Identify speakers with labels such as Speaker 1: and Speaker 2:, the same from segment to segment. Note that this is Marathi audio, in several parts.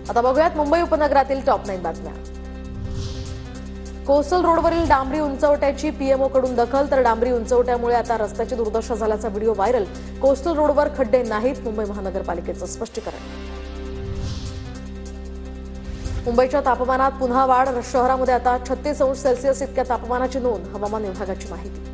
Speaker 1: आता बघूयात मुंबई उपनगरातील टॉप 9 बातम्या। कोस्टल रोडवरील डांबरी उंचवट्याची पीएमओ कडून दखल, तर डांबरी उंचवट्यामुळे आता रस्त्याची दुर्दशा झाल्याचा व्हिडिओ व्हायरल। कोस्टल रोडवर खड्डे नाहीत, मुंबई महानगरपालिकेचं स्पष्टीकरण। मुंबईच्या तापमानात पुन्हा वाढ, शहरामध्ये आता 36°C इतक्या तापमानाची नोंद, हवामान विभागाची माहिती।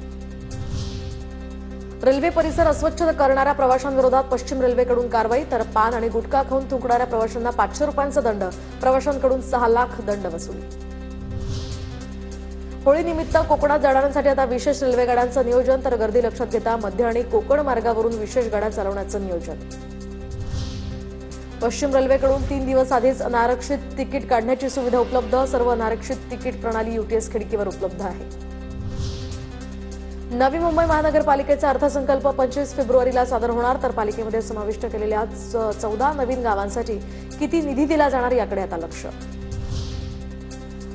Speaker 1: रेल्वे परिसर अस्वच्छ करणाऱ्या प्रवाशांविरोधात पश्चिम रेल्वेकडून कारवाई, तर पान आणि गुटखा खाऊन थुंकणाऱ्या प्रवाशांना 500 रुपयांचा दंड, प्रवाशांकडून 6 लाख दंड वसूल। होळीनिमित्त कोकणात जाणाऱ्यांसाठी आता विशेष रेल्वेगाड्यांचं नियोजन, तर गर्दी लक्षात घेता मध्य आणि कोकण मार्गावरून विशेष गाड्या चालवण्याचं नियोजन। पश्चिम रेल्वेकडून 3 दिवस आधीच अनारक्षित तिकीट काढण्याची सुविधा उपलब्ध, सर्व अनारक्षित तिकीट प्रणाली यूटीएस खिडकीवर उपलब्ध आहे। नवी मुंबई महानगरपालिकेचा अर्थसंकल्प 25 फेब्रुवारीला सादर होणार, तर पालिकेमध्ये समाविष्ट केलेल्या 14 नवीन गावांसाठी किती निधी दिला जाणार याकडे आता लक्ष।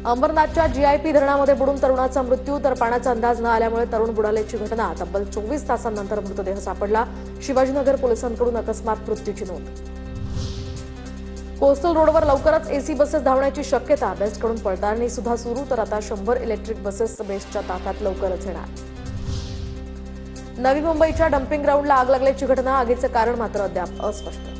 Speaker 1: अंबरनाथच्या जीआयपी धरणामध्ये बुडून तरुणाचा मृत्यू, तर पाण्याचा अंदाज न आल्यामुळे तरुण बुडाल्याची घटना, तब्बल 24 तासांनंतर मृतदेह सापडला, शिवाजीनगर पोलिसांकडून अकस्मात मृत्यूची नोंद। कोस्टल रोडवर लवकरच एसी बसेस धावण्याची शक्यता, बेस्टकडून पडताळणी सुद्धा सुरू, तर आता 100 इलेक्ट्रिक बसेस बेस्टच्या ताफ्यात लवकरच येणार। नवी मुंबईच्या डम्पिंग ग्राउंडला आग लागल्याची घटना, आगीचे कारण मात्र अद्याप अस्पष्ट।